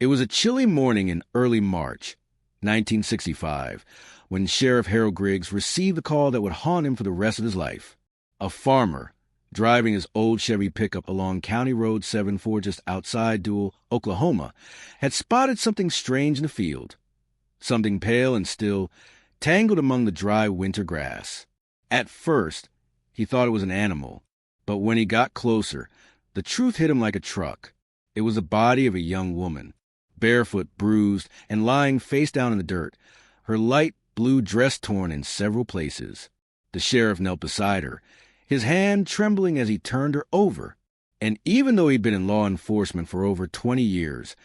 It was a chilly morning in early March, 1965, when Sheriff Harold Griggs received the call that would haunt him for the rest of his life. A farmer, driving his old Chevy pickup along County Road 74 just outside Dual, Oklahoma, had spotted something strange in the field. Something pale and still, tangled among the dry winter grass. At first, he thought it was an animal, but when he got closer, the truth hit him like a truck. It was the body of a young woman, barefoot, bruised, and lying face down in the dirt, her light blue dress torn in several places. The sheriff knelt beside her, his hand trembling as he turned her over. And even though he'd been in law enforcement for over 20 years,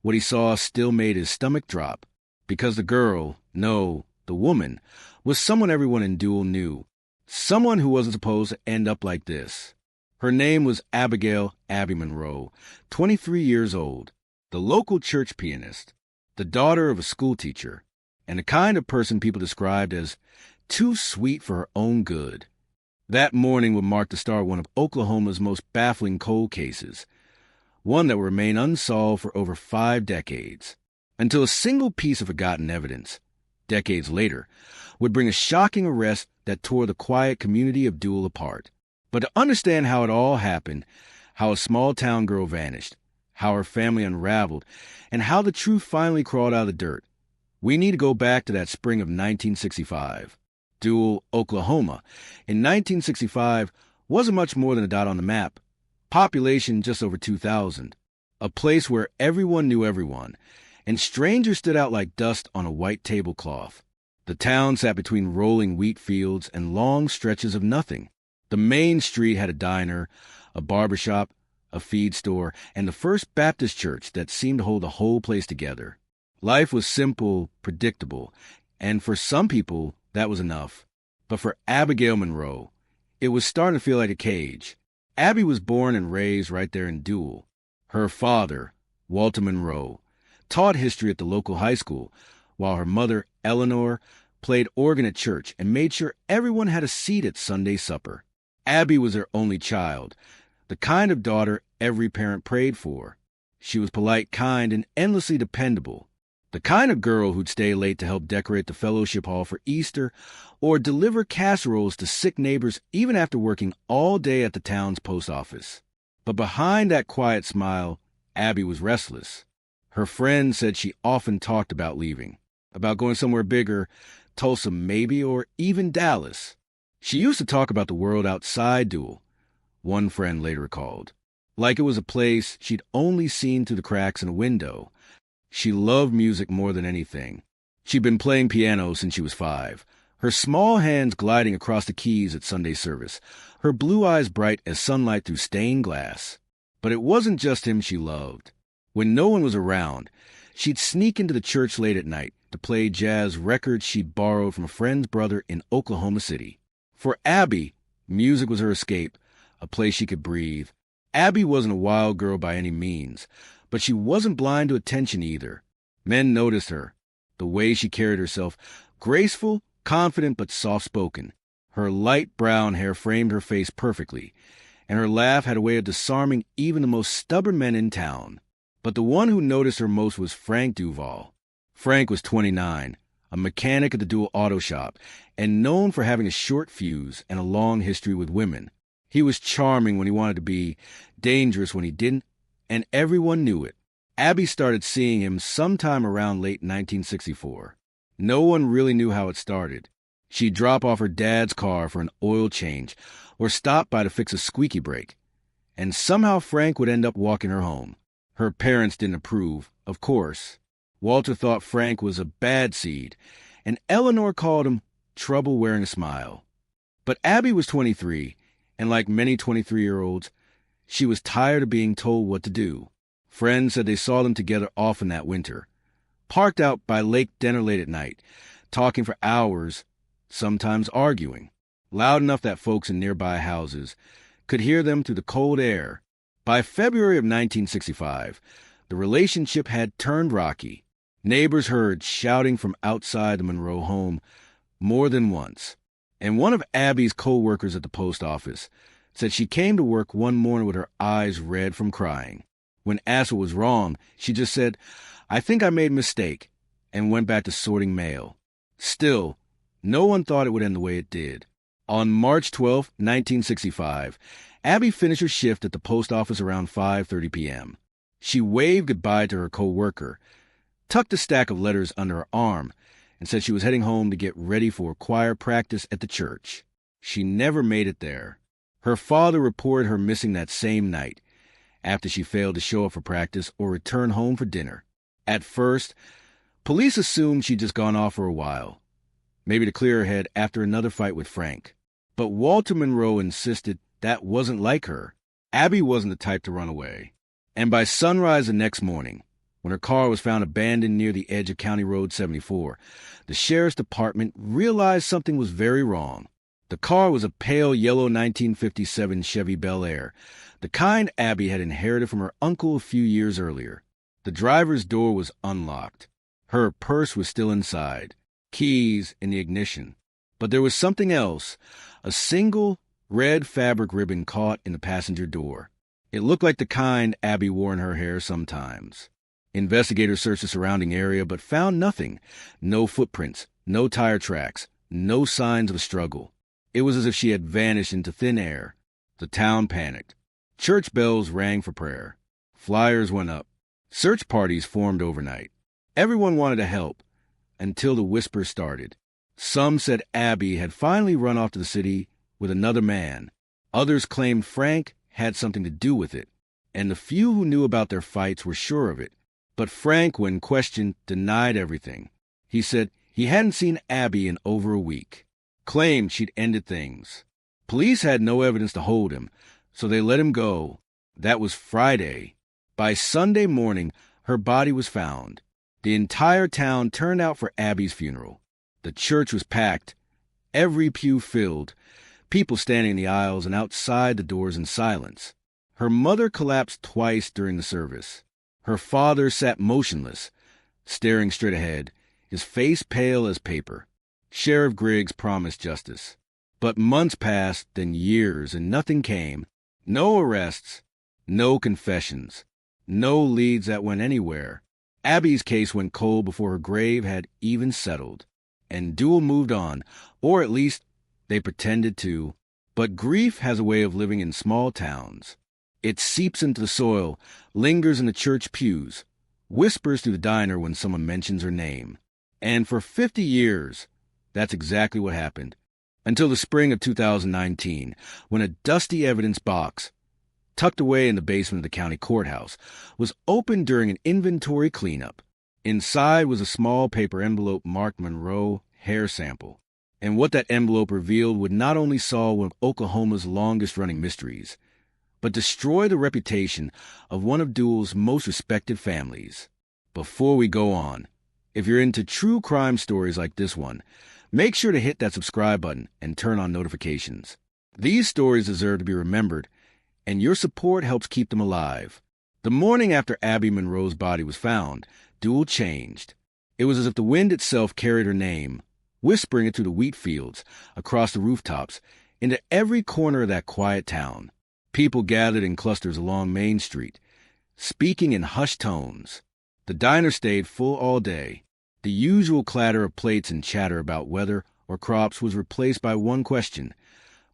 what he saw still made his stomach drop, because the girl, no, the woman, was someone everyone in Dual knew, someone who wasn't supposed to end up like this. Her name was Abigail Abby Monroe, 23 years old, the local church pianist, the daughter of a schoolteacher, and the kind of person people described as too sweet for her own good. That morning would mark the start of one of Oklahoma's most baffling cold cases, one that would remain unsolved for over 5 decades, until a single piece of forgotten evidence, decades later, would bring a shocking arrest that tore the quiet community of Dual apart. But to understand how it all happened, how a small-town girl vanished, how her family unraveled, and how the truth finally crawled out of the dirt, we need to go back to that spring of 1965. Dual, Oklahoma, in 1965, wasn't much more than a dot on the map. Population just over 2,000. A place where everyone knew everyone, and strangers stood out like dust on a white tablecloth. The town sat between rolling wheat fields and long stretches of nothing. The main street had a diner, a barbershop, a feed store, and the First Baptist Church that seemed to hold the whole place together. Life was simple, predictable, and for some people, that was enough. But for Abigail Monroe, it was starting to feel like a cage. Abby was born and raised right there in Dual. Her father, Walter Monroe, taught history at the local high school, while her mother, Eleanor, played organ at church and made sure everyone had a seat at Sunday supper. Abby was her only child, the kind of daughter every parent prayed for. She was polite, kind, and endlessly dependable. The kind of girl who'd stay late to help decorate the fellowship hall for Easter or deliver casseroles to sick neighbors even after working all day at the town's post office. But behind that quiet smile, Abby was restless. Her friends said she often talked about leaving, about going somewhere bigger, Tulsa maybe, or even Dallas. She used to talk about the world outside Dual, one friend later recalled, like it was a place she'd only seen through the cracks in a window. She loved music more than anything. She'd been playing piano since she was 5, her small hands gliding across the keys at Sunday service, her blue eyes bright as sunlight through stained glass. But it wasn't just him she loved. When no one was around, she'd sneak into the church late at night to play jazz records she'd borrowed from a friend's brother in Oklahoma City. For Abby, music was her escape, a place she could breathe. Abby wasn't a wild girl by any means, but she wasn't blind to attention either. Men noticed her, the way she carried herself, graceful, confident, but soft-spoken. Her light brown hair framed her face perfectly, and her laugh had a way of disarming even the most stubborn men in town. But the one who noticed her most was Frank Duval. Frank was 29, a mechanic at the Dual Auto Shop, and known for having a short fuse and a long history with women. He was charming when he wanted to be, dangerous when he didn't, and everyone knew it. Abby started seeing him sometime around late 1964. No one really knew how it started. She'd drop off her dad's car for an oil change or stop by to fix a squeaky brake. And somehow Frank would end up walking her home. Her parents didn't approve, of course. Walter thought Frank was a bad seed, and Eleanor called him trouble wearing a smile. But Abby was 23, and like many 23-year-olds, she was tired of being told what to do. Friends said they saw them together often that winter, parked out by Lake Denner late at night, talking for hours, sometimes arguing, loud enough that folks in nearby houses could hear them through the cold air. By February of 1965, the relationship had turned rocky. Neighbors heard shouting from outside the Monroe home more than once. And one of Abby's co-workers at the post office said she came to work one morning with her eyes red from crying. When asked what was wrong, she just said, "I think I made a mistake," and went back to sorting mail. Still, no one thought it would end the way it did. On March 12, 1965, Abby finished her shift at the post office around 5:30 p.m. She waved goodbye to her co-worker, tucked a stack of letters under her arm, and said she was heading home to get ready for choir practice at the church. She never made it there. Her father reported her missing that same night, after she failed to show up for practice or return home for dinner. At first, police assumed she'd just gone off for a while, maybe to clear her head after another fight with Frank. But Walter Monroe insisted that wasn't like her. Abby wasn't the type to run away. And by sunrise the next morning, when her car was found abandoned near the edge of County Road 74, the sheriff's department realized something was very wrong. The car was a pale yellow 1957 Chevy Bel Air, the kind Abby had inherited from her uncle a few years earlier. The driver's door was unlocked. Her purse was still inside, keys in the ignition. But there was something else, a single red fabric ribbon caught in the passenger door. It looked like the kind Abby wore in her hair sometimes. Investigators searched the surrounding area but found nothing. No footprints, no tire tracks, no signs of a struggle. It was as if she had vanished into thin air. The town panicked. Church bells rang for prayer. Flyers went up. Search parties formed overnight. Everyone wanted to help, until the whispers started. Some said Abby had finally run off to the city with another man. Others claimed Frank had something to do with it, and the few who knew about their fights were sure of it. But Frank, when questioned, denied everything. He said he hadn't seen Abby in over a week, claimed she'd ended things. Police had no evidence to hold him, so they let him go. That was Friday. By Sunday morning, her body was found. The entire town turned out for Abby's funeral. The church was packed, every pew filled, people standing in the aisles and outside the doors in silence. Her mother collapsed twice during the service. Her father sat motionless, staring straight ahead, his face pale as paper. Sheriff Griggs promised justice. But months passed, then years, and nothing came. No arrests, no confessions, no leads that went anywhere. Abby's case went cold before her grave had even settled. And Duell moved on, or at least they pretended to. But grief has a way of living in small towns. It seeps into the soil, lingers in the church pews, whispers through the diner when someone mentions her name. And for 50 years, that's exactly what happened. Until the spring of 2019, when a dusty evidence box, tucked away in the basement of the county courthouse, was opened during an inventory cleanup. Inside was a small paper envelope marked Monroe hair sample. And what that envelope revealed would not only solve one of Oklahoma's longest-running mysteries, but destroy the reputation of one of Duell's most respected families. Before we go on, if you're into true crime stories like this one, make sure to hit that subscribe button and turn on notifications. These stories deserve to be remembered, and your support helps keep them alive. The morning after Abby Monroe's body was found, Duell changed. It was as if the wind itself carried her name, whispering it through the wheat fields, across the rooftops, into every corner of that quiet town. People gathered in clusters along Main Street, speaking in hushed tones. The diner stayed full all day. The usual clatter of plates and chatter about weather or crops was replaced by one question: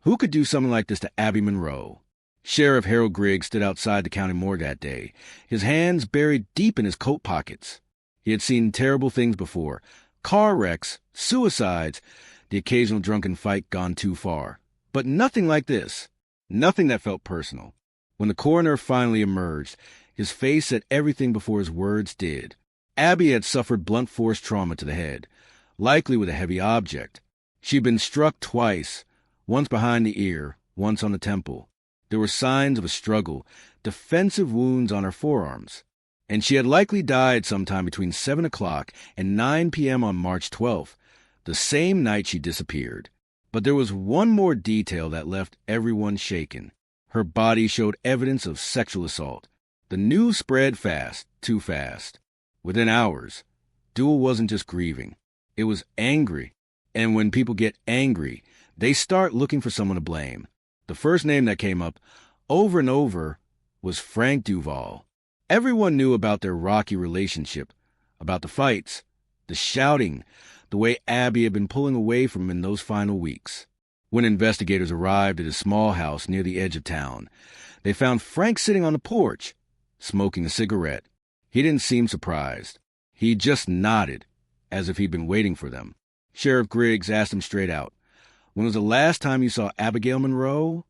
who could do something like this to Abby Monroe? Sheriff Harold Griggs stood outside the county morgue that day, his hands buried deep in his coat pockets. He had seen terrible things before: car wrecks, suicides, the occasional drunken fight gone too far. But nothing like this. Nothing that felt personal. When the coroner finally emerged, his face said everything before his words did. Abby had suffered blunt force trauma to the head, likely with a heavy object. She'd been struck twice, once behind the ear, once on the temple. There were signs of a struggle, defensive wounds on her forearms. And she had likely died sometime between 7 o'clock and 9 p.m. on March 12th, the same night she disappeared. But there was one more detail that left everyone shaken. Her body showed evidence of sexual assault. The news spread fast, too fast. Within hours, Duell wasn't just grieving. It was angry. And when people get angry, they start looking for someone to blame. The first name that came up, over and over, was Frank Duval. Everyone knew about their rocky relationship, about the fights, the shouting, the way Abby had been pulling away from him in those final weeks. When investigators arrived at his small house near the edge of town, they found Frank sitting on the porch, smoking a cigarette. He didn't seem surprised. He just nodded, as if he'd been waiting for them. Sheriff Griggs asked him straight out, "When was the last time you saw Abigail Monroe?"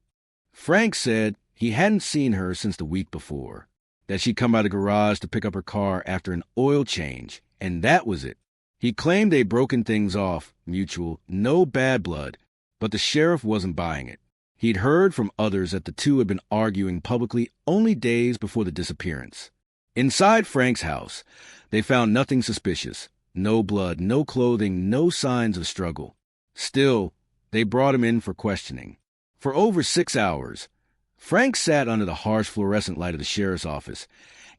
Frank said he hadn't seen her since the week before, that she'd come by the garage to pick up her car after an oil change, and that was it. He claimed they'd broken things off, mutual, no bad blood, but the sheriff wasn't buying it. He'd heard from others that the two had been arguing publicly only days before the disappearance. Inside Frank's house, they found nothing suspicious. No blood, no clothing, no signs of struggle. Still, they brought him in for questioning. For over 6 hours, Frank sat under the harsh fluorescent light of the sheriff's office,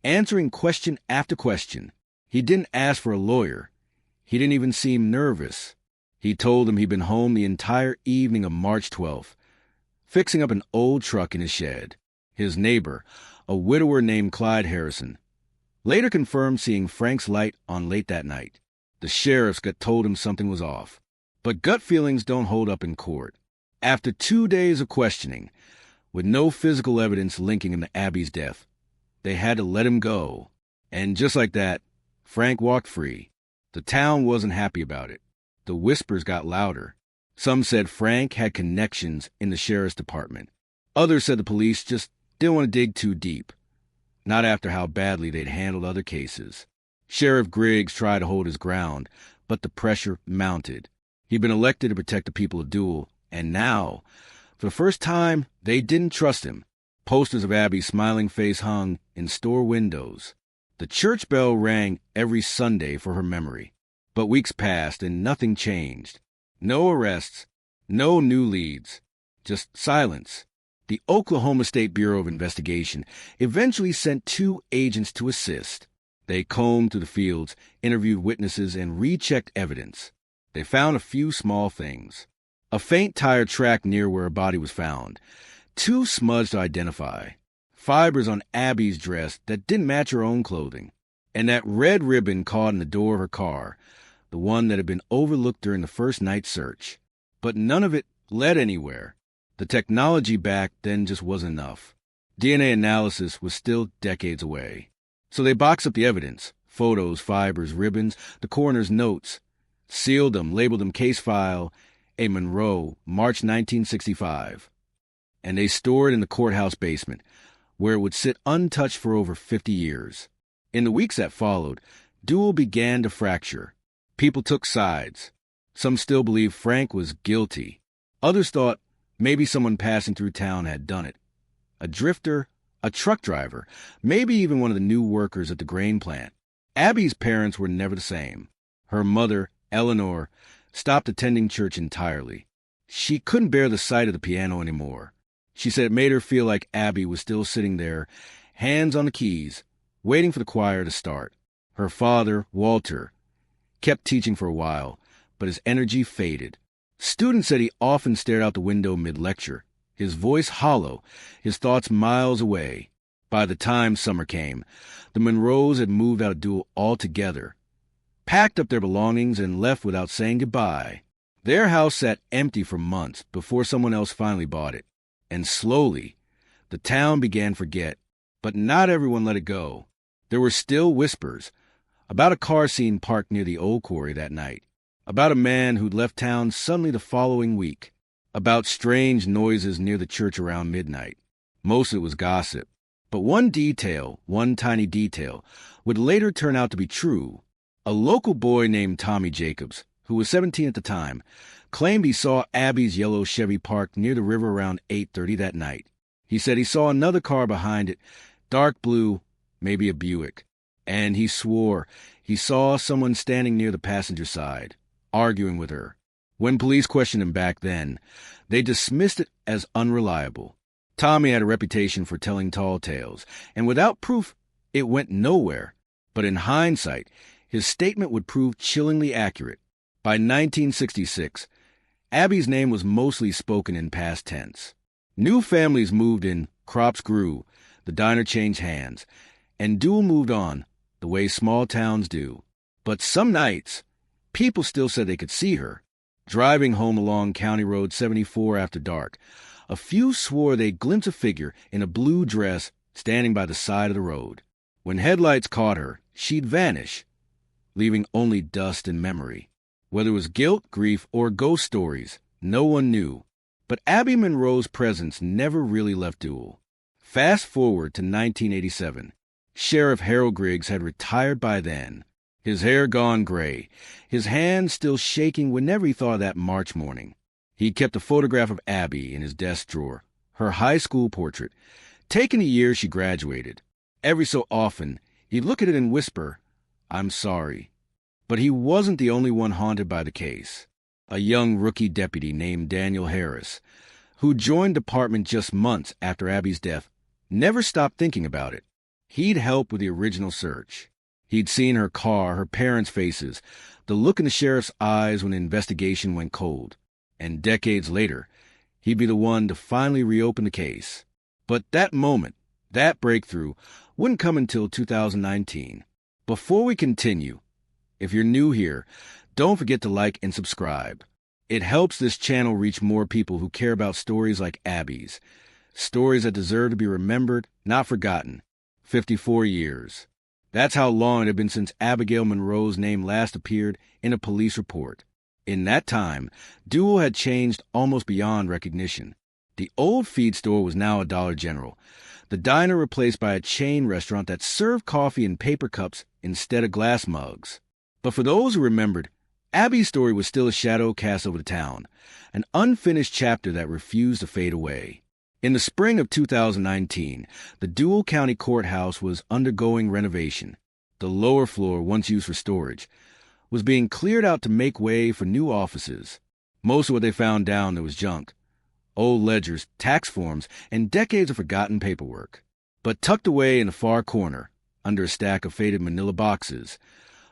answering question after question. He didn't ask for a lawyer. He didn't even seem nervous. He told them he'd been home the entire evening of March 12th, fixing up an old truck in his shed. His neighbor, a widower named Clyde Harrison, later confirmed seeing Frank's light on late that night. The sheriff's gut told him something was off. But gut feelings don't hold up in court. After 2 days of questioning, with no physical evidence linking him to Abby's death, they had to let him go. And just like that, Frank walked free. The town wasn't happy about it. The whispers got louder. Some said Frank had connections in the sheriff's department. Others said the police just didn't want to dig too deep, not after how badly they'd handled other cases. Sheriff Griggs tried to hold his ground, but the pressure mounted. He'd been elected to protect the people of Duel, and now, for the first time, they didn't trust him. Posters of Abby's smiling face hung in store windows. The church bell rang every Sunday for her memory. But weeks passed and nothing changed. No arrests, no new leads, just silence. The Oklahoma State Bureau of Investigation eventually sent 2 agents to assist. They combed through the fields, interviewed witnesses, and rechecked evidence. They found a few small things. A faint tire track near where a body was found, too smudged to identify. Fibers on Abby's dress that didn't match her own clothing. And that red ribbon caught in the door of her car, the one that had been overlooked during the first night search. But none of it led anywhere. The technology back then just wasn't enough. DNA analysis was still decades away. So they boxed up the evidence, photos, fibers, ribbons, the coroner's notes, sealed them, labeled them case file, A. Monroe, March 1965. And they stored it in the courthouse basement, where it would sit untouched for over 50 years. In the weeks that followed, Duel began to fracture. People took sides. Some still believed Frank was guilty. Others thought maybe someone passing through town had done it. A drifter, a truck driver, maybe even one of the new workers at the grain plant. Abby's parents were never the same. Her mother, Eleanor, stopped attending church entirely. She couldn't bear the sight of the piano anymore. She said it made her feel like Abby was still sitting there, hands on the keys, waiting for the choir to start. Her father, Walter, kept teaching for a while, but his energy faded. Students said he often stared out the window mid-lecture, his voice hollow, his thoughts miles away. By the time summer came, the Monroes had moved out of Duel altogether, packed up their belongings, and left without saying goodbye. Their house sat empty for months before someone else finally bought it. And slowly, the town began to forget, but not everyone let it go. There were still whispers about a car seen parked near the old quarry that night, about a man who'd left town suddenly the following week, about strange noises near the church around midnight. Most of it was gossip, but one tiny detail, would later turn out to be true. A local boy named Tommy Jacobs, who was 17 at the time, claimed he saw Abby's yellow Chevy parked near the river around 8:30 that night. He said he saw another car behind it, dark blue, maybe a Buick, and he swore he saw someone standing near the passenger side, arguing with her. When police questioned him back then, they dismissed it as unreliable. Tommy had a reputation for telling tall tales, and without proof, it went nowhere. But in hindsight, his statement would prove chillingly accurate. By 1966, Abby's name was mostly spoken in past tense. New families moved in, crops grew, the diner changed hands, and Duell moved on, the way small towns do. But some nights, people still said they could see her. Driving home along County Road 74 after dark, a few swore they'd glimpse a figure in a blue dress standing by the side of the road. When headlights caught her, she'd vanish, leaving only dust and memory. Whether it was guilt, grief, or ghost stories, no one knew. But Abby Monroe's presence never really left Duell. Fast forward to 1987. Sheriff Harold Griggs had retired by then, his hair gone gray, his hands still shaking whenever he thought of that March morning. He kept a photograph of Abby in his desk drawer, her high school portrait, taken the year she graduated. Every so often, he'd look at it and whisper, "I'm sorry." But he wasn't the only one haunted by the case. A young rookie deputy named Daniel Harris, who joined the department just months after Abby's death, never stopped thinking about it. He'd helped with the original search. He'd seen her car, her parents' faces, the look in the sheriff's eyes when the investigation went cold. And decades later, he'd be the one to finally reopen the case. But that moment, that breakthrough, wouldn't come until 2019. Before we continue, if you're new here, don't forget to like and subscribe. It helps this channel reach more people who care about stories like Abby's. Stories that deserve to be remembered, not forgotten. 54 years. That's how long it had been since Abigail Monroe's name last appeared in a police report. In that time, Duell had changed almost beyond recognition. The old feed store was now a Dollar General, the diner replaced by a chain restaurant that served coffee in paper cups instead of glass mugs. But for those who remembered, Abby's story was still a shadow cast over the town, an unfinished chapter that refused to fade away. In the spring of 2019, the Duell County Courthouse was undergoing renovation. The lower floor, once used for storage, was being cleared out to make way for new offices. Most of what they found down there was junk. Old ledgers, tax forms, and decades of forgotten paperwork. But tucked away in the far corner, under a stack of faded manila boxes,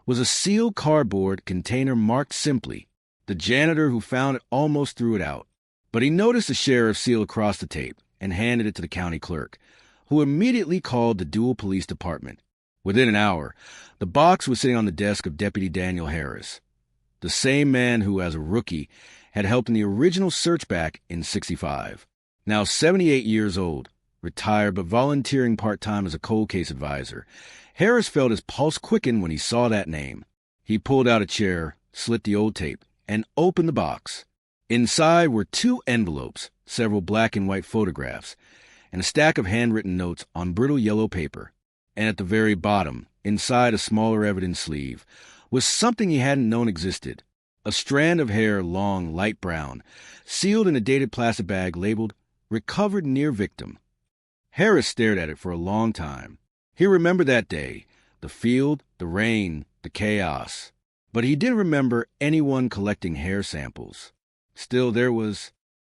was a sealed cardboard container marked simply. The janitor who found it almost threw it out. But he noticed the sheriff seal across the tape and handed it to the county clerk, who immediately called the Duell Police Department. Within an hour, the box was sitting on the desk of Deputy Daniel Harris, the same man who, as a rookie, had helped in the original search back in '65. Now 78 years old, retired but volunteering part-time as a cold case advisor, Harris felt his pulse quicken when he saw that name. He pulled out a chair, slit the old tape, and opened the box. Inside were 2 envelopes, several black and white photographs, and a stack of handwritten notes on brittle yellow paper. And at the very bottom, inside a smaller evidence sleeve, was something he hadn't known existed. A strand of hair, long, light brown, sealed in a dated plastic bag labeled, "Recovered near victim." Harris stared at it for a long time. He remembered that day, the field, the rain, the chaos. But he didn't remember anyone collecting hair samples. Still,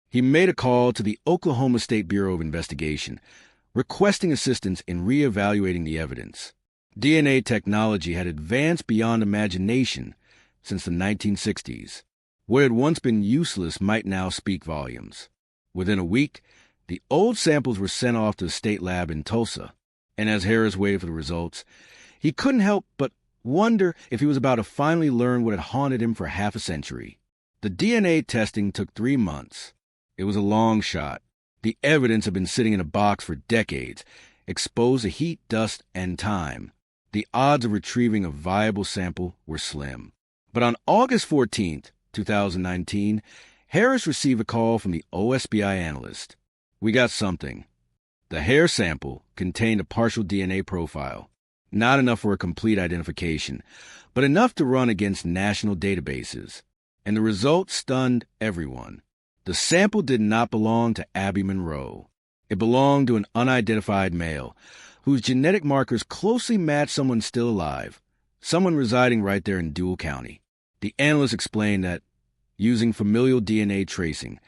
he made a call to the Oklahoma State Bureau of Investigation, requesting assistance in re-evaluating the evidence. DNA technology had advanced beyond imagination since the 1960s. What had once been useless might now speak volumes. Within a week, the old samples were sent off to a state lab in Tulsa, and as Harris waited for the results, he couldn't help but wonder if he was about to finally learn what had haunted him for half a century. The DNA testing took 3 months. It was a long shot. The evidence had been sitting in a box for decades, exposed to heat, dust, and time. The odds of retrieving a viable sample were slim. But on August 14th, 2019, Harris received a call from the OSBI analyst. "We got something." The hair sample contained a partial DNA profile, not enough for a complete identification, but enough to run against national databases. And the result stunned everyone. The sample did not belong to Abby Monroe. It belonged to an unidentified male, whose genetic markers closely matched someone still alive, someone residing right there in Duell County. The analyst explained that, using familial DNA tracing,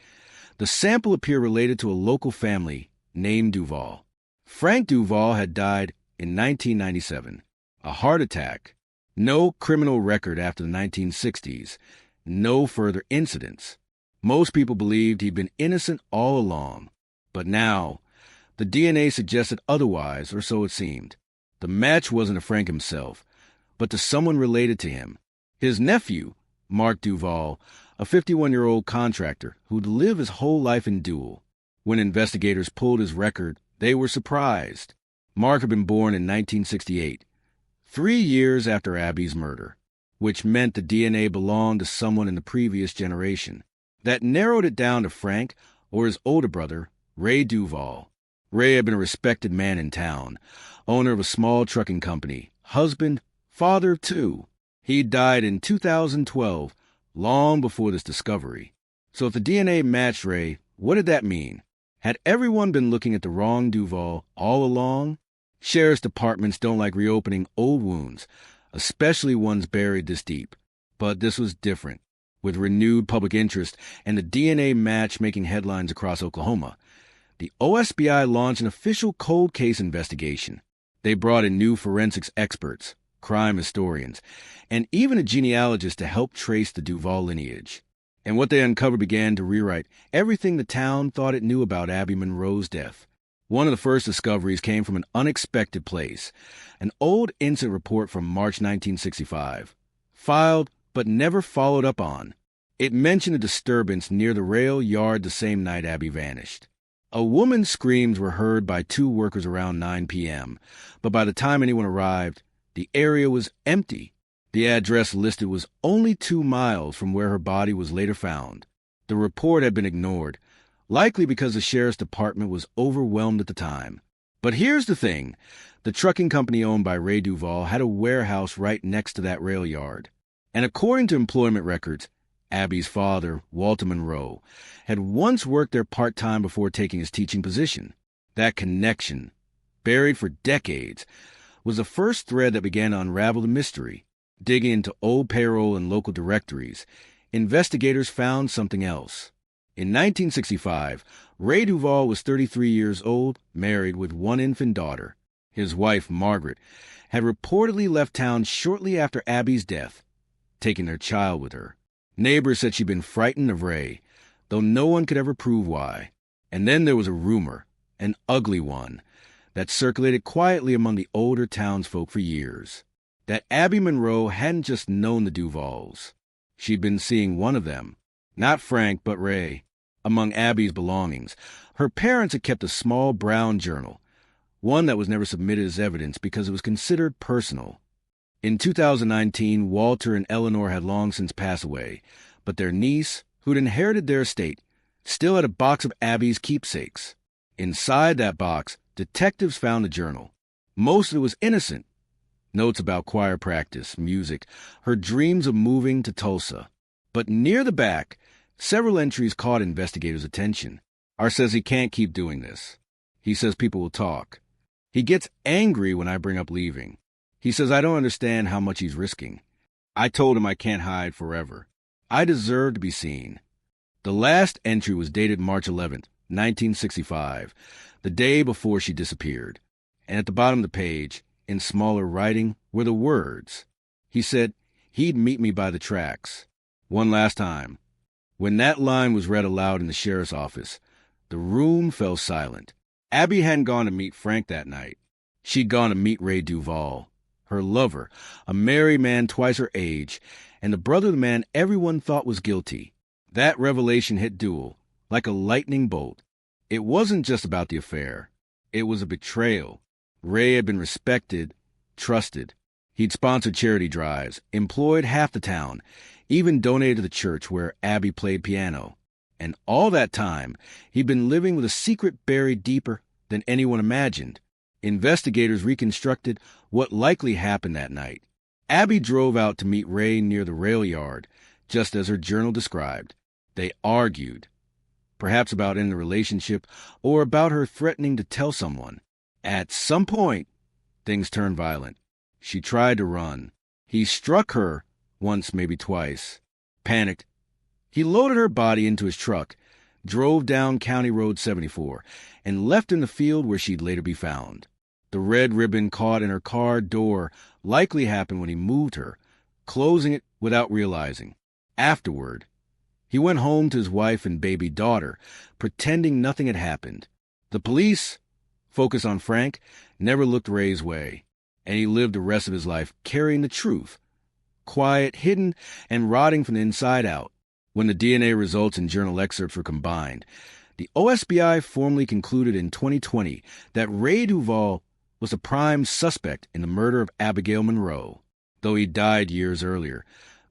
the sample appeared related to a local family named Duval. Frank Duval had died in 1997, a heart attack. No criminal record after the 1960s. No further incidents. Most people believed he'd been innocent all along. But now, the DNA suggested otherwise, or so it seemed. The match wasn't to Frank himself, but to someone related to him. His nephew, Mark Duval, a 51-year-old contractor who'd lived his whole life in Dual. When investigators pulled his record, they were surprised. Mark had been born in 1968, 3 years after Abby's murder, which meant the DNA belonged to someone in the previous generation. That narrowed it down to Frank or his older brother, Ray Duval. Ray had been a respected man in town, owner of a small trucking company, husband, father of 2. He died in 2012, long before this discovery. So if the DNA matched Ray, what did that mean? Had everyone been looking at the wrong Duval all along? Sheriff's departments don't like reopening old wounds, especially ones buried this deep. But this was different. With renewed public interest and the DNA match making headlines across Oklahoma, the OSBI launched an official cold case investigation. They brought in new forensics experts, crime historians, and even a genealogist to help trace the Duval lineage. And what they uncovered began to rewrite everything the town thought it knew about Abby Monroe's death. One of the first discoveries came from an unexpected place, an old incident report from March 1965, filed but never followed up on. It mentioned a disturbance near the rail yard the same night Abby vanished. A woman's screams were heard by 2 workers around 9 p.m., but by the time anyone arrived, the area was empty. The address listed was only 2 miles from where her body was later found. The report had been ignored, likely because the sheriff's department was overwhelmed at the time. But here's the thing. The trucking company owned by Ray Duval had a warehouse right next to that rail yard. And according to employment records, Abby's father, Walter Monroe, had once worked there part-time before taking his teaching position. That connection, buried for decades, was the first thread that began to unravel the mystery. Digging into old payroll and local directories, investigators found something else. In 1965, Ray Duval was 33 years old, married with 1 infant daughter. His wife, Margaret, had reportedly left town shortly after Abby's death, taking their child with her. Neighbors said she'd been frightened of Ray, though no one could ever prove why. And then there was a rumor, an ugly one, that circulated quietly among the older townsfolk for years, that Abby Monroe hadn't just known the Duvals. She'd been seeing one of them, not Frank, but Ray. Among Abby's belongings, her parents had kept a small brown journal, one that was never submitted as evidence because it was considered personal. In 2019, Walter and Eleanor had long since passed away, but their niece, who'd inherited their estate, still had a box of Abby's keepsakes. Inside that box, detectives found the journal. Most of it was innocent. Notes about choir practice, music, her dreams of moving to Tulsa. But near the back, several entries caught investigators' attention. R says he can't keep doing this. He says people will talk. He gets angry when I bring up leaving. He says I don't understand how much he's risking. I told him I can't hide forever. I deserve to be seen. The last entry was dated March 11th, 1965, the day before she disappeared. And at the bottom of the page, in smaller writing, were the words. He said he'd meet me by the tracks. One last time. When that line was read aloud in the sheriff's office, the room fell silent. Abby hadn't gone to meet Frank that night. She'd gone to meet Ray Duval, her lover, a married man twice her age, and the brother of the man everyone thought was guilty. That revelation hit Dual like a lightning bolt. It wasn't just about the affair. It was a betrayal. Ray had been respected, trusted. He'd sponsored charity drives, employed half the town, even donated to the church where Abby played piano. And all that time, he'd been living with a secret buried deeper than anyone imagined. Investigators reconstructed what likely happened that night. Abby drove out to meet Ray near the rail yard, just as her journal described. They argued, perhaps about ending the relationship or about her threatening to tell someone. At some point, things turned violent. She tried to run. He struck her once, maybe twice. Panicked, he loaded her body into his truck, drove down County Road 74, and left in the field where she'd later be found. The red ribbon caught in her car door likely happened when he moved her, closing it without realizing. Afterward, he went home to his wife and baby daughter, pretending nothing had happened. The police, focused on Frank, never looked Ray's way. and he lived the rest of his life carrying the truth, quiet, hidden, and rotting from the inside out. When the DNA results and journal excerpts were combined, the OSBI formally concluded in 2020 that Ray Duvall was the prime suspect in the murder of Abigail Monroe. Though he died years earlier,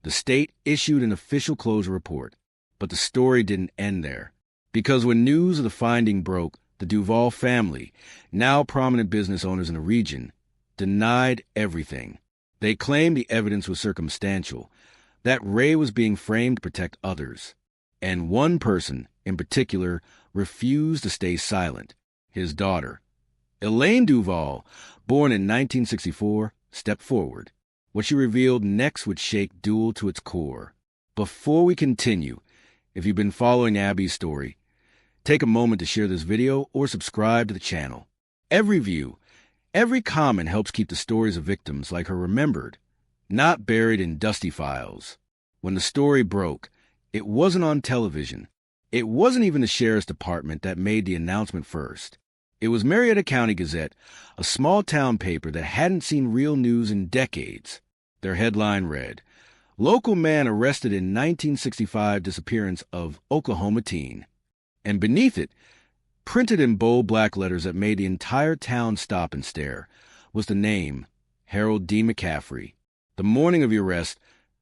the state issued an official closure report. But the story didn't end there. Because when news of the finding broke, the Duvall family, now prominent business owners in the region, denied everything. They claimed the evidence was circumstantial, that Ray was being framed to protect others. And one person, in particular, refused to stay silent. His daughter, Elaine Duvall, born in 1964, stepped forward. What she revealed next would shake Dual to its core. Before we continue, if you've been following Abby's story, take a moment to share this video or subscribe to the channel. Every view, every comment helps keep the stories of victims like her remembered, not buried in dusty files. When the story broke, it wasn't on television. It wasn't even the sheriff's department that made the announcement first. It was Marietta County Gazette, a small-town paper that hadn't seen real news in decades. Their headline read, "Local man arrested in 1965 disappearance of Oklahoma teen." And beneath it, printed in bold black letters that made the entire town stop and stare, was the name, Harold D. McCaffrey. The morning of the arrest,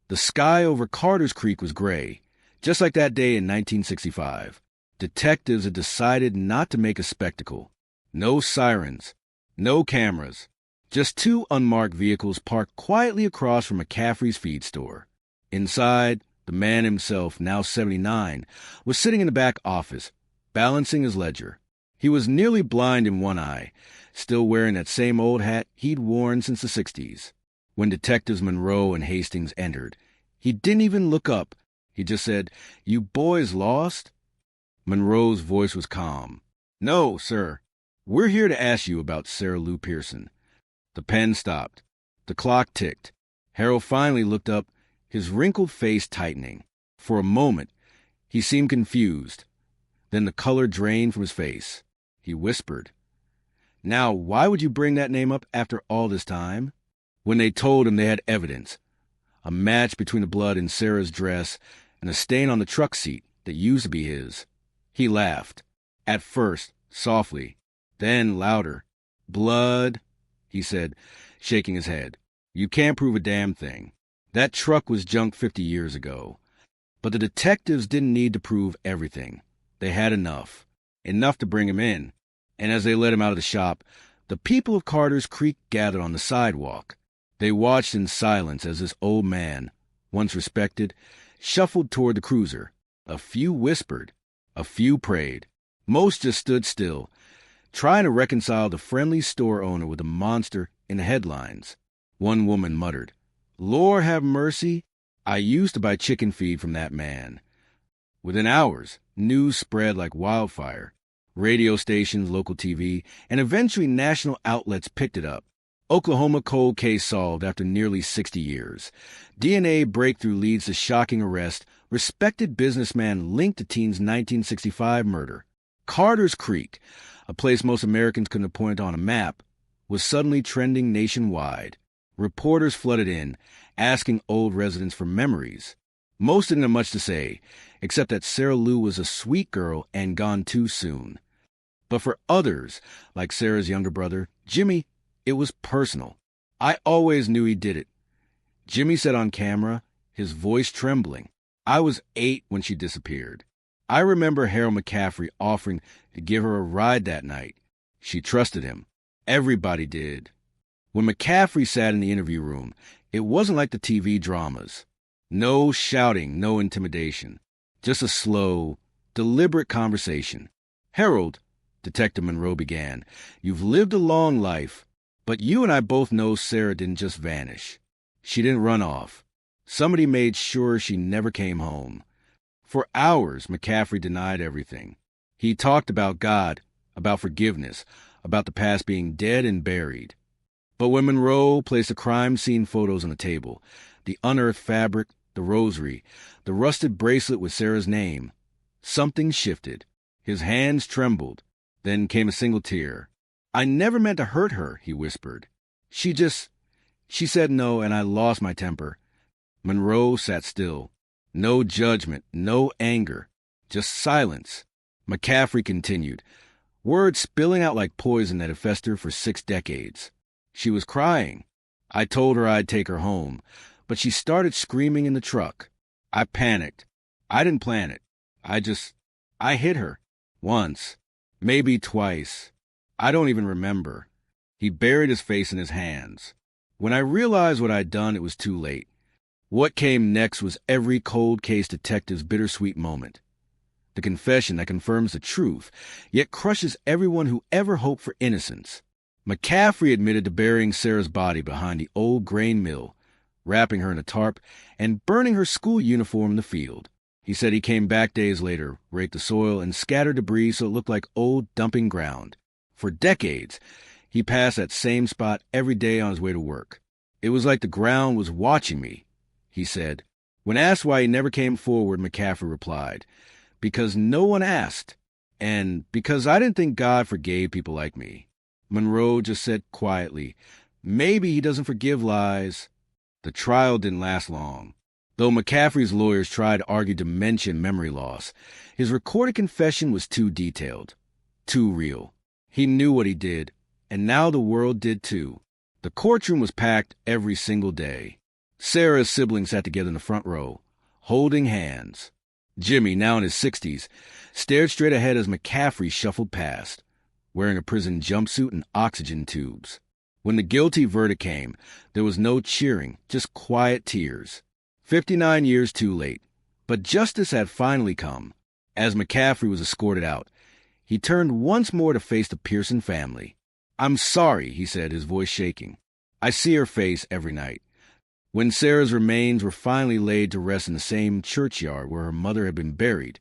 the sky over Carter's Creek was gray, just like that day in 1965. Detectives had decided not to make a spectacle. No sirens, no cameras, just two unmarked vehicles parked quietly across from McCaffrey's feed store. Inside, the man himself, now 79, was sitting in the back office, balancing his ledger. He was nearly blind in one eye, still wearing that same old hat he'd worn since the 60s. When Detectives Monroe and Hastings entered, he didn't even look up. He just said, "You boys lost?" Monroe's voice was calm. "No, sir. We're here to ask you about Sarah Lou Pearson." The pen stopped. The clock ticked. Harold finally looked up, his wrinkled face tightening. For a moment, he seemed confused. Then the color drained from his face. He whispered, "Now, why would you bring that name up after all this time?" When they told him they had evidence, a match between the blood in Sarah's dress and a stain on the truck seat that used to be his, he laughed. At first, softly, then louder. "Blood," he said, shaking his head. "You can't prove a damn thing. That truck was junk 50 years ago." But the detectives didn't need to prove everything. They had enough. Enough to bring him in. And as they let him out of the shop, the people of Carter's Creek gathered on the sidewalk. They watched in silence as this old man, once respected, shuffled toward the cruiser. A few whispered. A few prayed. Most just stood still, trying to reconcile the friendly store owner with the monster in the headlines. One woman muttered, "Lord have mercy, I used to buy chicken feed from that man." Within hours, news spread like wildfire. Radio stations, local TV, and eventually national outlets picked it up. Oklahoma cold case solved after nearly 60 years. DNA breakthrough leads to shocking arrest. Respected businessman linked to teen's 1965 murder. Carter's Creek, a place most Americans couldn't have pointed on a map, was suddenly trending nationwide. Reporters flooded in, asking old residents for memories. Most didn't have much to say, except that Sarah Lou was a sweet girl and gone too soon. But for others, like Sarah's younger brother, Jimmy, it was personal. "I always knew he did it," Jimmy said on camera, his voice trembling. "I was 8 when she disappeared. I remember Harold McCaffrey offering to give her a ride that night. She trusted him. Everybody did." When McCaffrey sat in the interview room, it wasn't like the TV dramas. No shouting, no intimidation. Just a slow, deliberate conversation. "Harold," Detective Monroe began, "you've lived a long life, but you and I both know Sarah didn't just vanish. She didn't run off. Somebody made sure she never came home." For hours, McCaffrey denied everything. He talked about God, about forgiveness, about the past being dead and buried. But when Monroe placed the crime scene photos on the table, the unearthed fabric, the rosary, the rusted bracelet with Sarah's name, something shifted. His hands trembled. Then came a single tear. "I never meant to hurt her," he whispered. She said no, and I lost my temper. Monroe sat still. No judgment, no anger, just silence. McCaffrey continued, words spilling out like poison that had festered for 6 decades. She was crying. I told her I'd take her home, but she started screaming in the truck. I panicked. I didn't plan it. I hit her. Once. Maybe twice. I don't even remember. He buried his face in his hands. When I realized what I'd done, it was too late. What came next was every cold case detective's bittersweet moment. The confession that confirms the truth, yet crushes everyone who ever hoped for innocence. McCaffrey admitted to burying Sarah's body behind the old grain mill, wrapping her in a tarp, and burning her school uniform in the field. He said he came back days later, raked the soil, and scattered debris so it looked like old dumping ground. For decades, he passed that same spot every day on his way to work. It was like the ground was watching me, he said. When asked why he never came forward, McCaffrey replied, because no one asked, and because I didn't think God forgave people like me. Monroe just said quietly, maybe he doesn't forgive lies. The trial didn't last long. Though McCaffrey's lawyers tried to argue dementia and memory loss, his recorded confession was too detailed, too real. He knew what he did, and now the world did too. The courtroom was packed every single day. Sarah's siblings sat together in the front row, holding hands. Jimmy, now in his 60s, stared straight ahead as McCaffrey shuffled past, wearing a prison jumpsuit and oxygen tubes. When the guilty verdict came, there was no cheering, just quiet tears. 59 years too late, but justice had finally come. As McCaffrey was escorted out, he turned once more to face the Pearson family. I'm sorry, he said, his voice shaking. I see her face every night. When Sarah's remains were finally laid to rest in the same churchyard where her mother had been buried,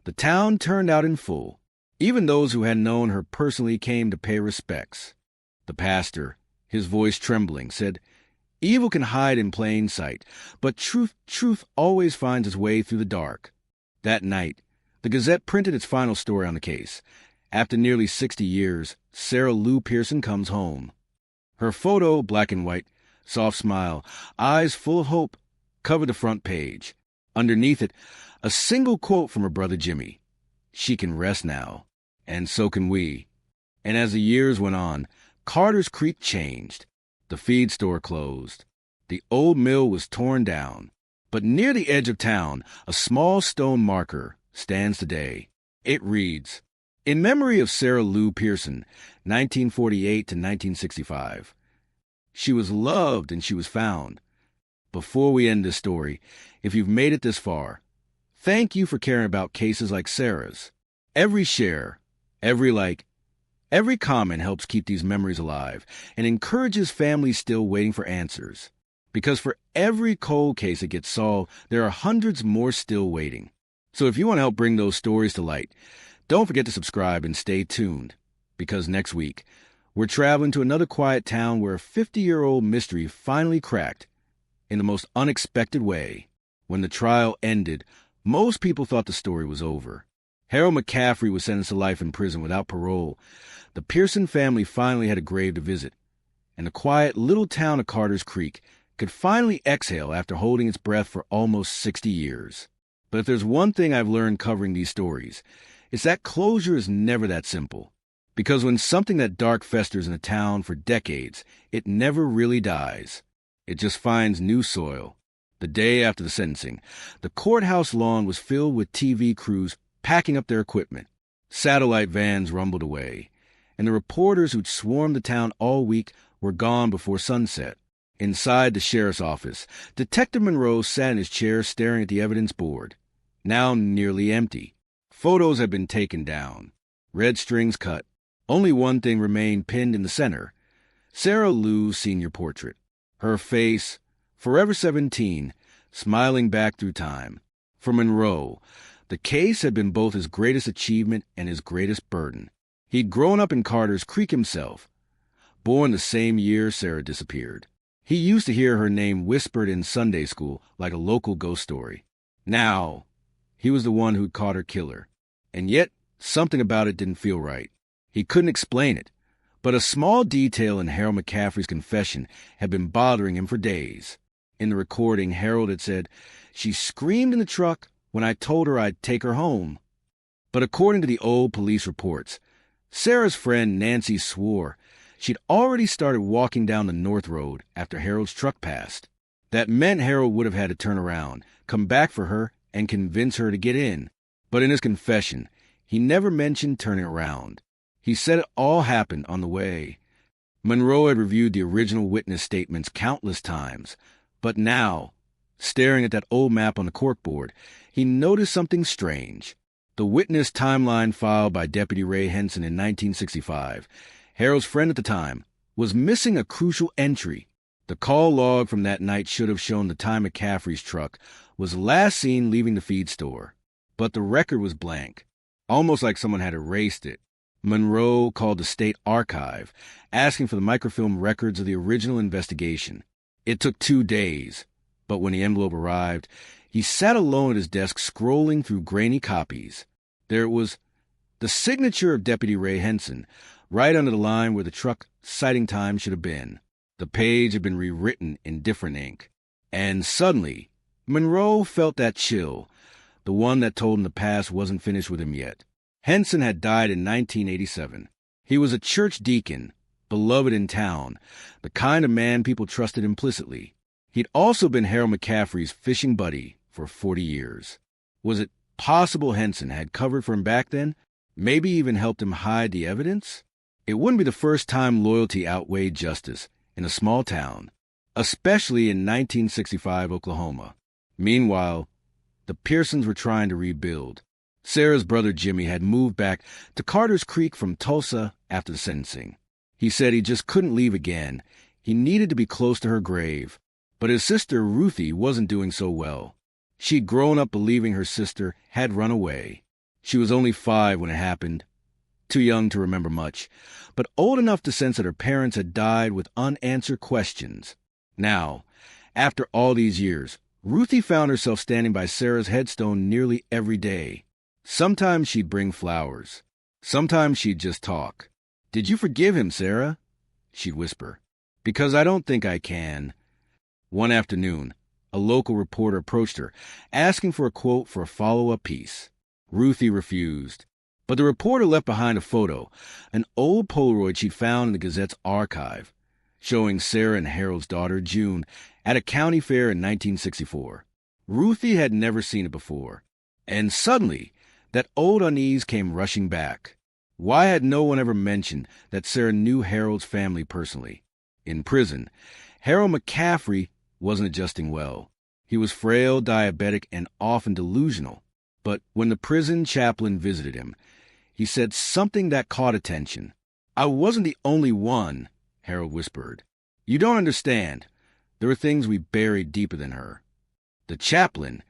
the town turned out in full. Even those who had known her personally came to pay respects. The pastor, his voice trembling, said, evil can hide in plain sight, but truth always finds its way through the dark. That night, the Gazette printed its final story on the case. After nearly 60 years, Sarah Lou Pearson comes home. Her photo, black and white, soft smile, eyes full of hope, covered the front page. Underneath it, a single quote from her brother Jimmy. She can rest now, and so can we. And as the years went on, Carter's Creek changed. The feed store closed. The old mill was torn down. But near the edge of town, a small stone marker stands today. It reads, in memory of Sarah Lou Pearson, 1948 to 1965. She was loved and she was found. Before we end this story, if you've made it this far, thank you for caring about cases like Sarah's. Every share, every like, every comment helps keep these memories alive and encourages families still waiting for answers. Because for every cold case that gets solved, there are hundreds more still waiting. So if you want to help bring those stories to light, don't forget to subscribe and stay tuned. Because next week, we're traveling to another quiet town where a 50-year-old mystery finally cracked in the most unexpected way. When the trial ended, most people thought the story was over. Harold McCaffrey was sentenced to life in prison without parole. The Pearson family finally had a grave to visit, and the quiet little town of Carter's Creek could finally exhale after holding its breath for almost 60 years. But if there's one thing I've learned covering these stories, it's that closure is never that simple. Because when something that dark festers in a town for decades, it never really dies. It just finds new soil. The day after the sentencing, the courthouse lawn was filled with TV crews packing up their equipment. Satellite vans rumbled away, and the reporters who'd swarmed the town all week were gone before sunset. Inside the sheriff's office, Detective Monroe sat in his chair staring at the evidence board, now nearly empty. Photos had been taken down, red strings cut. Only one thing remained pinned in the center, Sarah Lou's senior portrait. Her face, forever 17, smiling back through time. For Monroe, the case had been both his greatest achievement and his greatest burden. He'd grown up in Carter's Creek himself, born the same year Sarah disappeared. He used to hear her name whispered in Sunday school like a local ghost story. Now, he was the one who'd caught her killer. And yet, something about it didn't feel right. He couldn't explain it, But a small detail in Harold McCaffrey's confession had been bothering him for days. In the recording, Harold had said, "She screamed in the truck when I told her I'd take her home." But according to the old police reports, Sarah's friend Nancy swore she'd already started walking down the North Road after Harold's truck passed. That meant Harold would have had to turn around, come back for her, and convince her to get in. But in his confession, he never mentioned turning around. He said it all happened on the way. Monroe had reviewed the original witness statements countless times, but now, staring at that old map on the corkboard, he noticed something strange. The witness timeline filed by Deputy Ray Henson in 1965, Harold's friend at the time, was missing a crucial entry. The call log from that night should have shown the time McCaffrey's truck was last seen leaving the feed store. But the record was blank, almost like someone had erased it. Monroe called the state archive, asking for the microfilm records of the original investigation. It took 2 days, but when the envelope arrived, he sat alone at his desk scrolling through grainy copies. There it was, the signature of Deputy Ray Henson, right under the line where the truck sighting time should have been. The page had been rewritten in different ink. And suddenly, Monroe felt that chill, the one that told him the past wasn't finished with him yet. Henson had died in 1987. He was a church deacon, beloved in town, the kind of man people trusted implicitly. He'd also been Harold McCaffrey's fishing buddy for 40 years. Was it possible Henson had covered for him back then? Maybe even helped him hide the evidence? It wouldn't be the first time loyalty outweighed justice in a small town, especially in 1965 Oklahoma. Meanwhile, the Pearsons were trying to rebuild. Sarah's brother Jimmy had moved back to Carter's Creek from Tulsa after the sentencing. He said he just couldn't leave again. He needed to be close to her grave. But his sister Ruthie wasn't doing so well. She'd grown up believing her sister had run away. She was only 5 when it happened, too young to remember much, but old enough to sense that her parents had died with unanswered questions. Now, after all these years, Ruthie found herself standing by Sarah's headstone nearly every day. Sometimes she'd bring flowers. Sometimes she'd just talk. "Did you forgive him, Sarah?" she'd whisper. "Because I don't think I can." One afternoon, a local reporter approached her, asking for a quote for a follow-up piece. Ruthie refused. But the reporter left behind a photo, an old Polaroid she'd found in the Gazette's archive, showing Sarah and Harold's daughter, June, at a county fair in 1964. Ruthie had never seen it before. And suddenly, that old unease came rushing back. Why had no one ever mentioned that Sarah knew Harold's family personally? In prison, Harold McCaffrey wasn't adjusting well. He was frail, diabetic, and often delusional. But when the prison chaplain visited him, he said something that caught attention. "I wasn't the only one," Harold whispered. "You don't understand. There were things we buried deeper than her." The chaplain,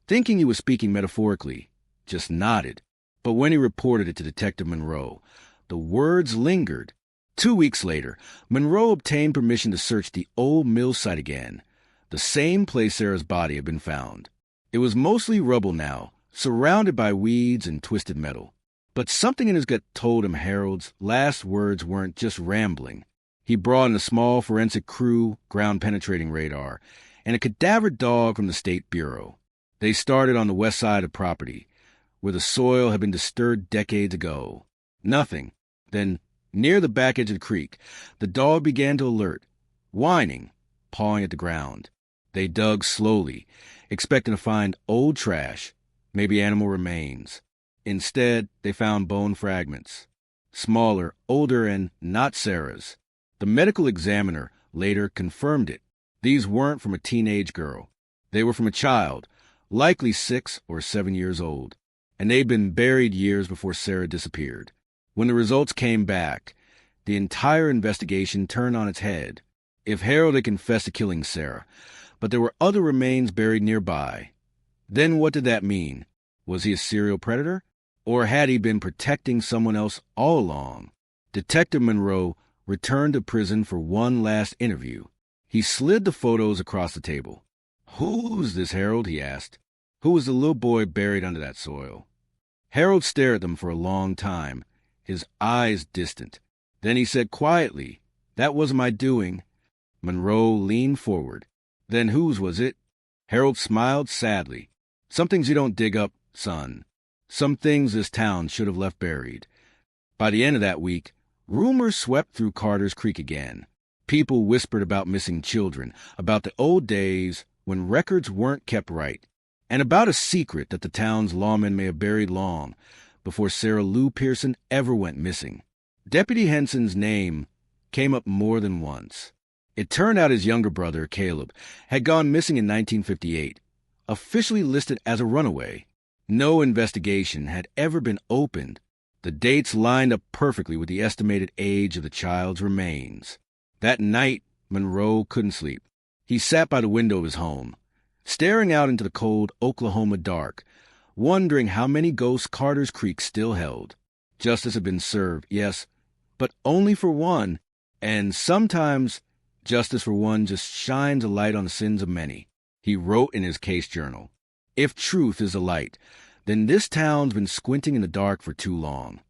thinking he was speaking metaphorically, just nodded. But when he reported it to Detective Monroe, the words lingered. 2 weeks later, Monroe obtained permission to search the old mill site again, the same place Sarah's body had been found. It was mostly rubble now, surrounded by weeds and twisted metal. But something in his gut told him Harold's last words weren't just rambling. He brought in a small forensic crew, ground-penetrating radar, and a cadaver dog from the State Bureau. They started on the west side of property, where the soil had been disturbed decades ago. Nothing. Then, near the back edge of the creek, the dog began to alert, whining, pawing at the ground. They dug slowly, expecting to find old trash, maybe animal remains. Instead, they found bone fragments. Smaller, older, and not Sarah's. The medical examiner later confirmed it. These weren't from a teenage girl. They were from a child, likely 6 or 7 years old. And they'd been buried years before Sarah disappeared. When the results came back, the entire investigation turned on its head. If Harold had confessed to killing Sarah, but there were other remains buried nearby, then what did that mean? Was he a serial predator? Or had he been protecting someone else all along? Detective Monroe returned to prison for one last interview. He slid the photos across the table. "Who's this, Harold?" he asked. "Who was the little boy buried under that soil?" Harold stared at them for a long time, his eyes distant. Then he said quietly, "That wasn't my doing." Monroe leaned forward. "Then whose was it?" Harold smiled sadly. "Some things you don't dig up, son. Some things this town should have left buried." By the end of that week, rumors swept through Carter's Creek again. People whispered about missing children, about the old days when records weren't kept right, and about a secret that the town's lawmen may have buried long before Sarah Lou Pearson ever went missing. Deputy Henson's name came up more than once. It turned out his younger brother, Caleb, had gone missing in 1958, officially listed as a runaway. No investigation had ever been opened. The dates lined up perfectly with the estimated age of the child's remains. That night, Monroe couldn't sleep. He sat by the window of his home, staring out into the cold Oklahoma dark, wondering how many ghosts Carter's Creek still held. Justice had been served, yes, but only for one, and sometimes justice for one just shines a light on the sins of many. He wrote in his case journal, "If truth is a light, then this town's been squinting in the dark for too long."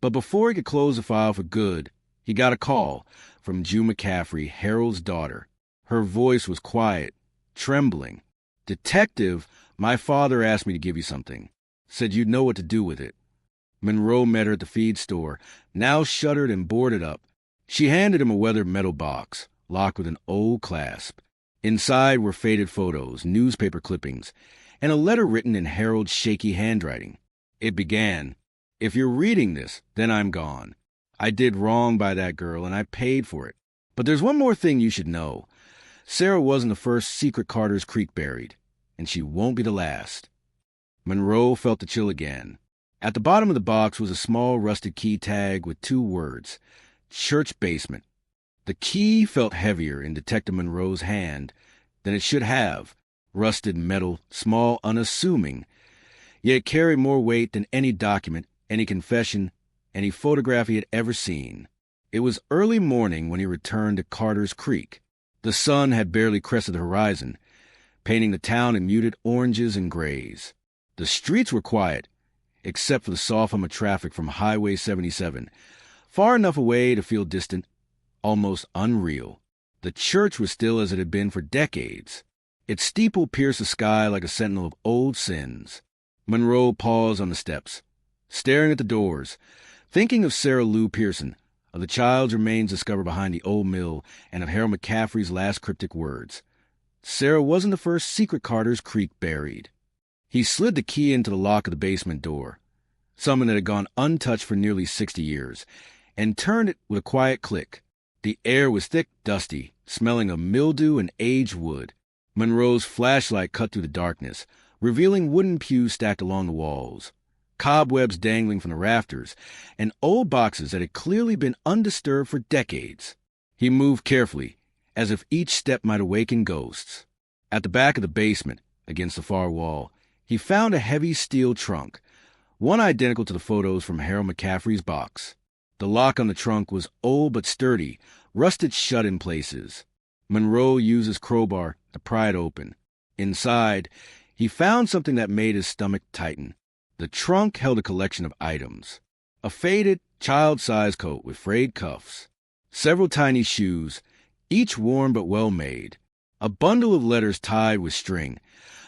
But before he could close the file for good, he got a call from June McCaffrey, Harold's daughter. Her voice was quiet, trembling. "Detective, my father asked me to give you something. Said you'd know what to do with it." Monroe met her at the feed store, now shuttered and boarded up. She handed him a weathered metal box, locked with an old clasp. Inside were faded photos, newspaper clippings, and a letter written in Harold's shaky handwriting. It began, "If you're reading this, then I'm gone. I did wrong by that girl, and I paid for it. But there's one more thing you should know. Sarah wasn't the first secret Carter's Creek buried, and she won't be the last." Monroe felt the chill again. At the bottom of the box was a small rusted key tag with 2 words, "Church Basement." The key felt heavier in Detective Monroe's hand than it should have. Rusted metal, small, unassuming, yet it carried more weight than any document, any confession, any photograph he had ever seen. It was early morning when he returned to Carter's Creek. The sun had barely crested the horizon, painting the town in muted oranges and grays. The streets were quiet, except for the soft hum of traffic from Highway 77, far enough away to feel distant, almost unreal. The church was still as it had been for decades. Its steeple pierced the sky like a sentinel of old sins. Monroe paused on the steps, staring at the doors, thinking of Sarah Lou Pearson, of the child's remains discovered behind the old mill, and of Harold McCaffrey's last cryptic words. Sarah wasn't the first secret Carter's Creek buried. He slid the key into the lock of the basement door, something that had gone untouched for nearly 60 years, and turned it with a quiet click. The air was thick, dusty, smelling of mildew and aged wood. Monroe's flashlight cut through the darkness, revealing wooden pews stacked along the walls, cobwebs dangling from the rafters, and old boxes that had clearly been undisturbed for decades. He moved carefully, as if each step might awaken ghosts. At the back of the basement, against the far wall, he found a heavy steel trunk, one identical to the photos from Harold McCaffrey's box. The lock on the trunk was old but sturdy, rusted shut in places. Monroe used his crowbar to pry it open. Inside, he found something that made his stomach tighten. The trunk held a collection of items. A faded, child-sized coat with frayed cuffs. Several tiny shoes, each worn but well-made. A bundle of letters tied with string,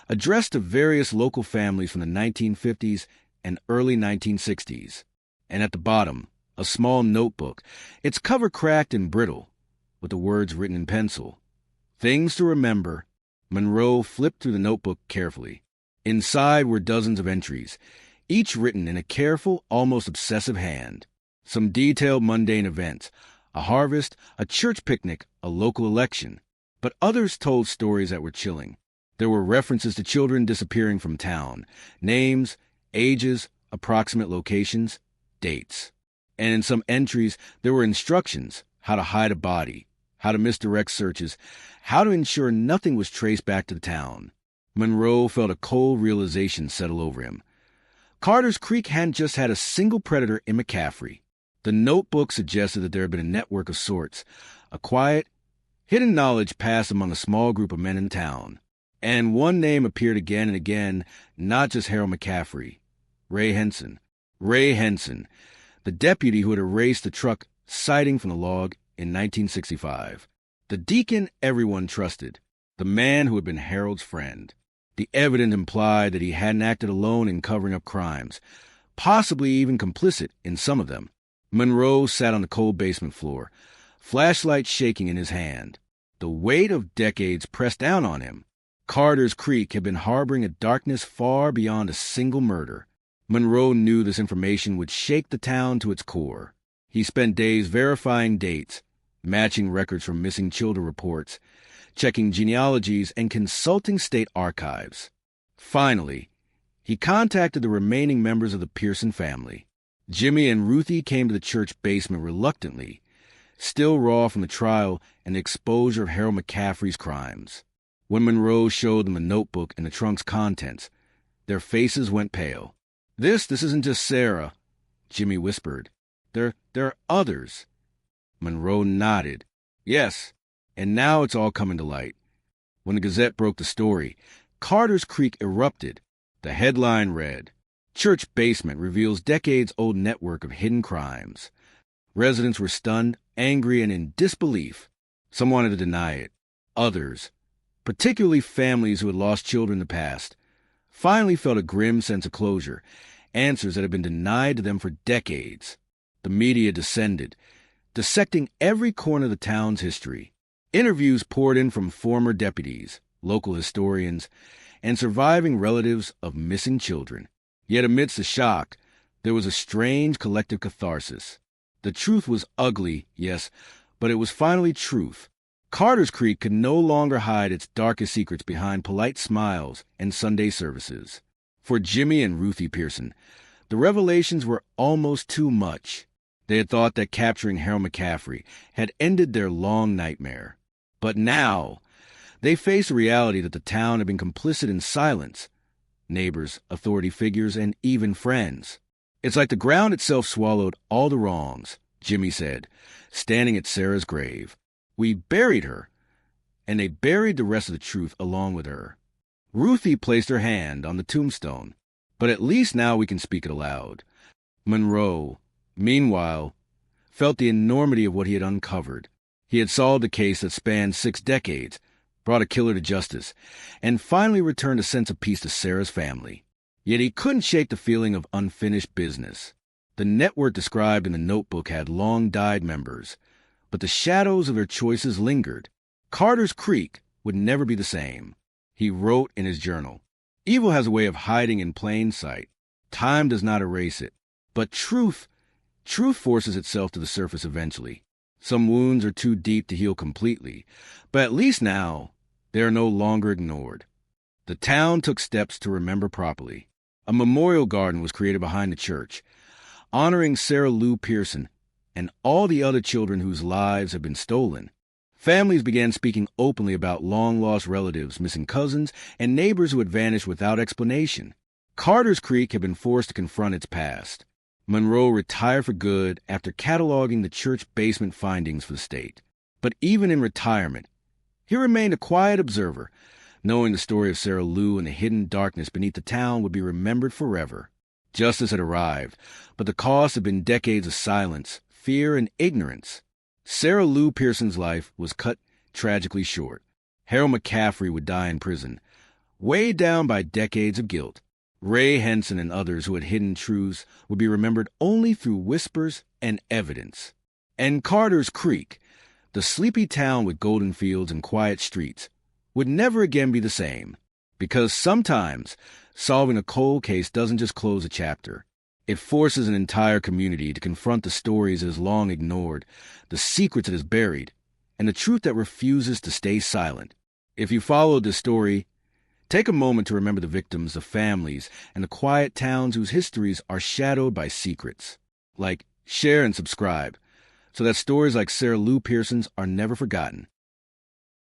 addressed to various local families from the 1950s and early 1960s. And at the bottom, a small notebook, its cover cracked and brittle, with the words written in pencil. Things to remember. Monroe flipped through the notebook carefully. Inside were dozens of entries, each written in a careful, almost obsessive hand. Some detailed mundane events, a harvest, a church picnic, a local election. But others told stories that were chilling. There were references to children disappearing from town, names, ages, approximate locations, dates. And in some entries, there were instructions, how to hide a body, how to misdirect searches, how to ensure nothing was traced back to the town. Monroe felt a cold realization settle over him. Carter's Creek hadn't just had a single predator in McCaffrey. The notebook suggested that there had been a network of sorts, a quiet, hidden knowledge passed among a small group of men in town. And one name appeared again and again, not just Harold McCaffrey. Ray Henson. Ray Henson, the deputy who had erased the truck citing from the log in 1965. The deacon everyone trusted, the man who had been Harold's friend. The evidence implied that he hadn't acted alone in covering up crimes, possibly even complicit in some of them. Monroe sat on the cold basement floor, flashlight shaking in his hand. The weight of decades pressed down on him. Carter's Creek had been harboring a darkness far beyond a single murder. Monroe knew this information would shake the town to its core. He spent days verifying dates, matching records from missing children reports, checking genealogies, and consulting state archives. Finally, he contacted the remaining members of the Pearson family. Jimmy and Ruthie came to the church basement reluctantly, still raw from the trial and the exposure of Harold McCaffrey's crimes. When Monroe showed them the notebook and the trunk's contents, their faces went pale. This isn't just Sarah," Jimmy whispered. There are others." Monroe nodded. "Yes, and now it's all coming to light." When the Gazette broke the story, Carter's Creek erupted. The headline read, "Church Basement Reveals Decades-Old Network of Hidden Crimes." Residents were stunned, angry, and in disbelief. Some wanted to deny it. Others, particularly families who had lost children in the past, finally felt a grim sense of closure, answers that had been denied to them for decades. The media descended, dissecting every corner of the town's history. Interviews poured in from former deputies, local historians, and surviving relatives of missing children. Yet amidst the shock, there was a strange collective catharsis. The truth was ugly, yes, but it was finally truth. Carter's Creek could no longer hide its darkest secrets behind polite smiles and Sunday services. For Jimmy and Ruthie Pearson, the revelations were almost too much. They had thought that capturing Harold McCaffrey had ended their long nightmare. But now, they faced the reality that the town had been complicit in silence. Neighbors, authority figures, and even friends. "It's like the ground itself swallowed all the wrongs," Jimmy said, standing at Sarah's grave. "We buried her, and they buried the rest of the truth along with her." Ruthie placed her hand on the tombstone. "But at least now we can speak it aloud." Monroe, meanwhile, felt the enormity of what he had uncovered. He had solved a case that spanned 6 decades, brought a killer to justice, and finally returned a sense of peace to Sarah's family. Yet he couldn't shake the feeling of unfinished business. The network described in the notebook had long-died members, but the shadows of their choices lingered. Carter's Creek would never be the same. He wrote in his journal, "Evil has a way of hiding in plain sight. Time does not erase it. But truth forces itself to the surface eventually. Some wounds are too deep to heal completely, but at least now they are no longer ignored." The town took steps to remember properly. A memorial garden was created behind the church, honoring Sarah Lou Pearson and all the other children whose lives had been stolen. Families began speaking openly about long-lost relatives, missing cousins, and neighbors who had vanished without explanation. Carter's Creek had been forced to confront its past. Monroe retired for good after cataloging the church basement findings for the state. But even in retirement, he remained a quiet observer, knowing the story of Sarah Lou and the hidden darkness beneath the town would be remembered forever. Justice had arrived, but the cost had been decades of silence, fear, and ignorance. Sarah Lou Pearson's life was cut tragically short. Harold McCaffrey would die in prison, weighed down by decades of guilt. Ray Henson and others who had hidden truths would be remembered only through whispers and evidence. And Carter's Creek, the sleepy town with golden fields and quiet streets, would never again be the same. Because sometimes solving a cold case doesn't just close a chapter. It forces an entire community to confront the stories it has long ignored, the secrets it has buried, and the truth that refuses to stay silent. If you followed this story, take a moment to remember the victims, the families, and the quiet towns whose histories are shadowed by secrets. Like, share, and subscribe, so that stories like Sarah Lou Pearson's are never forgotten.